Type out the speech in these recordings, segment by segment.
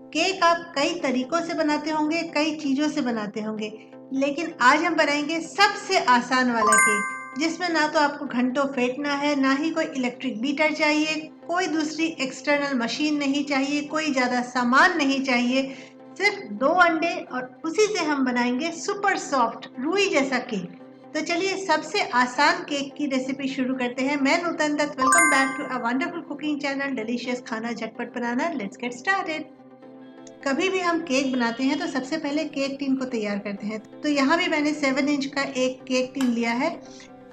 Cake आप कई तरीकों से बनाते होंगे, कई चीज़ों से बनाते होंगे, लेकिन आज हम बनाएंगे सबसे आसान वाला केक, जिसमें ना तो आपको घंटों फेंटना है, ना ही कोई इलेक्ट्रिक बीटर चाहिए, कोई दूसरी एक्सटर्नल मशीन नहीं चाहिए, कोई ज़्यादा सामान नहीं चाहिए, सिर्फ 2 अंडे और उसी से हम बनाएंगे सुपर सॉफ्ट रुई जैसा केक। तो चलिए सबसे आसान केक की रेसिपी शुरू करते हैं। मैं Nutan Dutt, welcome back to a wonderful cooking channel delicious खाना झटपट बनाना। Let's get started. कभी भी हम केक बनाते हैं तो सबसे पहले केक टिन को तैयार करते हैं। तो यहाँ भी मैंने 7 इंच का एक केक टिन लिया है।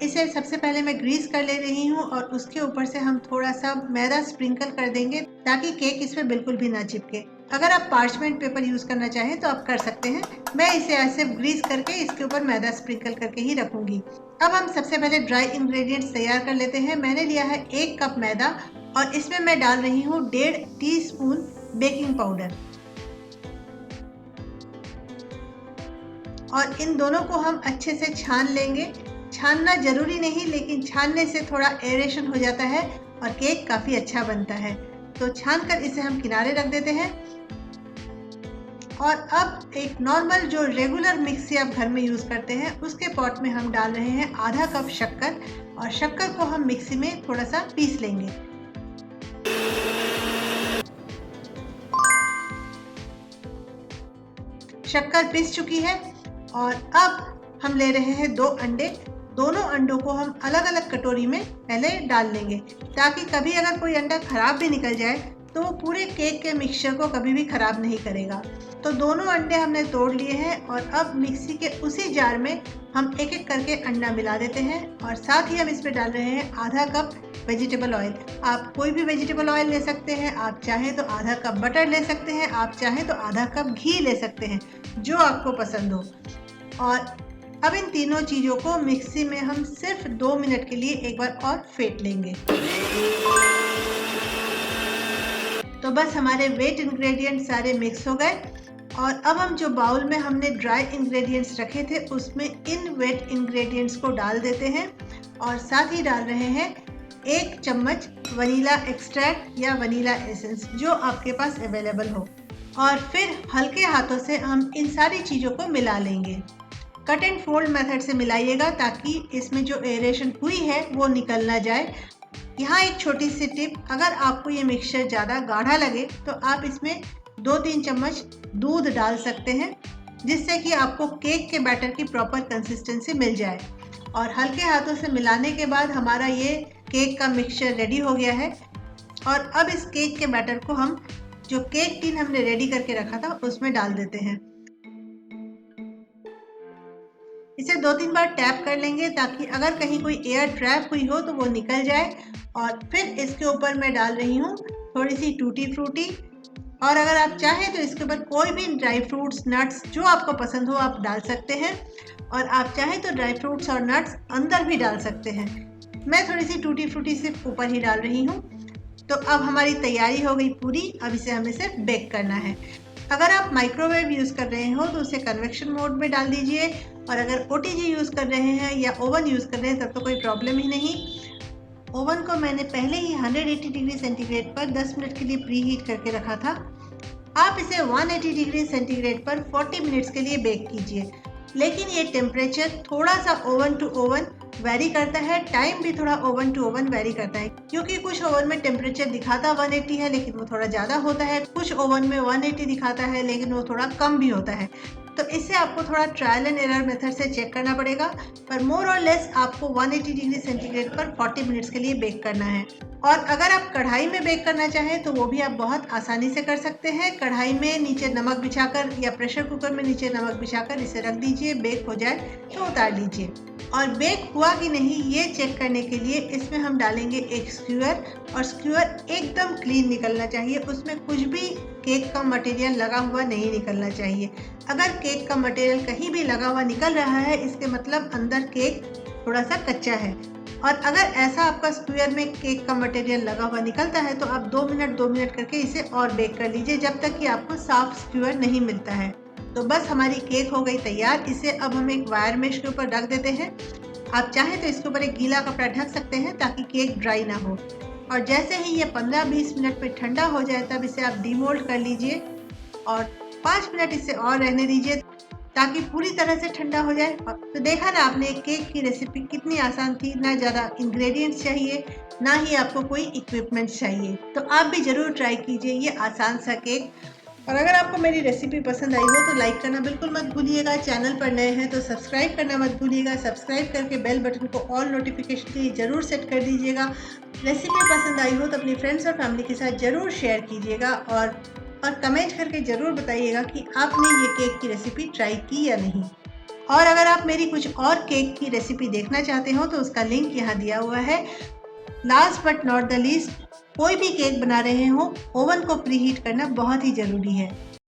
इसे सबसे पहले मैं ग्रीस कर ले रही हूँ और उसके ऊपर से हम थोड़ा सा मैदा स्प्रिंकल कर देंगे ताकि केक इसमें बिल्कुल भी ना चिपके। अगर आप पार्चमेंट पेपर यूज करना चाहें तो आप कर सकते हैं। मैं इसे ऐसे ग्रीस करके इसके ऊपर मैदा स्प्रिंकल करके ही रखूंगी। अब हम सबसे पहले ड्राई इंग्रेडिएंट्स तैयार कर लेते हैं। मैंने लिया है 1 कप मैदा और इसमें मैं डाल रही हूँ 1.5 टीस्पून बेकिंग पाउडर और इन दोनों को हम अच्छे से छान लेंगे। छानना जरूरी नहीं, लेकिन छानने से थोड़ा एरेशन हो जाता है और केक काफ़ी अच्छा बनता है। तो छान कर इसे हम किनारे रख देते हैं। और अब एक नॉर्मल जो रेगुलर मिक्सी आप घर में यूज़ करते हैं उसके पॉट में हम डाल रहे हैं आधा कप शक्कर और शक्कर को हम मिक्सी में थोड़ा सा पीस लेंगे। शक्कर पिस चुकी है और अब हम ले रहे हैं 2 अंडे। दोनों अंडों को हम अलग अलग कटोरी में पहले डाल लेंगे ताकि कभी अगर कोई अंडा खराब भी निकल जाए तो वो पूरे केक के मिक्सचर को कभी भी खराब नहीं करेगा। तो दोनों अंडे हमने तोड़ लिए हैं और अब मिक्सी के उसी जार में हम एक एक करके अंडा मिला देते हैं और साथ ही हम इसमें डाल रहे हैं आधा कप वेजिटेबल ऑयल। आप कोई भी वेजिटेबल ऑयल ले सकते हैं, आप चाहें तो आधा कप बटर ले सकते हैं, आप चाहें तो आधा कप घी ले सकते हैं, जो आपको पसंद हो। और अब इन तीनों चीज़ों को मिक्सी में हम सिर्फ 2 मिनट के लिए एक बार और फेंट लेंगे। तो बस हमारे वेट इंग्रेडिएंट सारे मिक्स हो गए और अब हम जो बाउल में हमने ड्राई इंग्रेडिएंट्स रखे थे उसमें इन वेट इंग्रेडिएंट्स को डाल देते हैं और साथ ही डाल रहे हैं 1 चम्मच वनीला एक्सट्रैक्ट या वनीला एसेंस, जो आपके पास अवेलेबल हो। और फिर हल्के हाथों से हम इन सारी चीज़ों को मिला लेंगे। कट एंड फोल्ड मेथड से मिलाइएगा ताकि इसमें जो एरेशन हुई है वो निकल ना जाए। यहाँ एक छोटी सी टिप, अगर आपको ये मिक्सचर ज़्यादा गाढ़ा लगे तो आप इसमें 2-3 चम्मच दूध डाल सकते हैं, जिससे कि आपको केक के बैटर की प्रॉपर कंसिस्टेंसी मिल जाए। और हल्के हाथों से मिलाने के बाद हमारा ये केक का मिक्सचर रेडी हो गया है। और अब इस केक के बैटर को हम जो केक टिन हमने रेडी करके रखा था उसमें डाल देते हैं। इसे 2-3 बार टैप कर लेंगे ताकि अगर कहीं कोई एयर ट्रैप हुई हो तो वो निकल जाए। और फिर इसके ऊपर मैं डाल रही हूँ थोड़ी सी टूटी फ्रूटी, और अगर आप चाहें तो इसके ऊपर कोई भी ड्राई फ्रूट्स नट्स जो आपको पसंद हो आप डाल सकते हैं, और आप चाहें तो ड्राई फ्रूट्स और नट्स अंदर भी डाल सकते हैं। मैं थोड़ी सी टूटी फ्रूटी सिर्फ ऊपर ही डाल रही हूँ। तो अब हमारी तैयारी हो गई पूरी। अब इसे हमें सिर्फ बेक करना है। अगर आप माइक्रोवेव यूज़ कर रहे हो तो उसे कन्वेक्शन मोड में डाल दीजिए, और अगर ओटीजी यूज़ कर रहे हैं या ओवन यूज़ कर रहे हैं तब तो कोई प्रॉब्लम ही नहीं। ओवन को मैंने पहले ही 180 डिग्री सेंटीग्रेड पर 10 मिनट के लिए प्री हीट करके रखा था। आप इसे 180 डिग्री सेंटीग्रेड पर 40 मिनट्स के लिए बेक कीजिए, लेकिन ये टेम्परेचर थोड़ा सा ओवन टू ओवन वेरी करता है, टाइम भी थोड़ा ओवन टू ओवन वेरी करता है, क्योंकि कुछ ओवन में टेम्परेचर दिखाता 180 है लेकिन वो थोड़ा ज़्यादा होता है, कुछ ओवन में 180 दिखाता है लेकिन वो थोड़ा कम भी होता है। तो इससे आपको थोड़ा ट्रायल एंड एरर मेथड से चेक करना पड़ेगा, पर मोर और लेस आपको 180 डिग्री सेंटीग्रेड पर 40 मिनट्स के लिए बेक करना है। और अगर आप कढ़ाई में बेक करना चाहें तो वो भी आप बहुत आसानी से कर सकते हैं। कढ़ाई में नीचे नमक बिछाकर या प्रेशर कुकर में नीचे नमक बिछाकर इसे रख दीजिए, बेक हो जाए तो उतार लीजिए। और बेक हुआ कि नहीं ये चेक करने के लिए इसमें हम डालेंगे एक स्क्यूअर, और स्क्यूअर एकदम क्लीन निकलना चाहिए, उसमें कुछ भी केक का मटेरियल लगा हुआ नहीं निकलना चाहिए। अगर केक का मटेरियल कहीं भी लगा हुआ निकल रहा है इसके मतलब अंदर केक थोड़ा सा कच्चा है। और अगर ऐसा आपका स्क्वायर में केक का मटेरियल लगा हुआ निकलता है तो आप 2 मिनट करके इसे और बेक कर लीजिए जब तक कि आपको साफ स्क्वायर नहीं मिलता है। तो बस हमारी केक हो गई तैयार। इसे अब हम एक वायर मेश के ऊपर रख देते हैं। आप चाहें तो इसके ऊपर एक गीला कपड़ा ढक सकते हैं ताकि केक ड्राई ना हो। और जैसे ही ये 15-20 मिनट में ठंडा हो जाए तब इसे आप डीमोल्ड कर लीजिए। और 5 मिनट इसे और रहने दीजिए ताकि पूरी तरह से ठंडा हो जाए। तो देखा ना आपने केक की रेसिपी कितनी आसान थी, ना ज़्यादा इंग्रेडिएंट्स चाहिए, ना ही आपको कोई इक्विपमेंट्स चाहिए। तो आप भी ज़रूर ट्राई कीजिए ये आसान सा केक। और अगर आपको मेरी रेसिपी पसंद आई हो तो लाइक करना बिल्कुल मत भूलिएगा। चैनल पर नए हैं तो सब्सक्राइब करना मत भूलिएगा। सब्सक्राइब करके बेल बटन को ऑल नोटिफिकेशन के लिए ज़रूर सेट कर दीजिएगा। रेसिपी पसंद आई हो तो अपनी फ्रेंड्स और फैमिली के साथ ज़रूर शेयर कीजिएगा और कमेंट करके ज़रूर बताइएगा कि आपने ये केक की रेसिपी ट्राई की या नहीं। और अगर आप मेरी कुछ और केक की रेसिपी देखना चाहते हो तो उसका लिंक यहाँ दिया हुआ है। Last but not the least, कोई भी केक बना रहे हो ओवन को प्री हीट करना बहुत ही ज़रूरी है।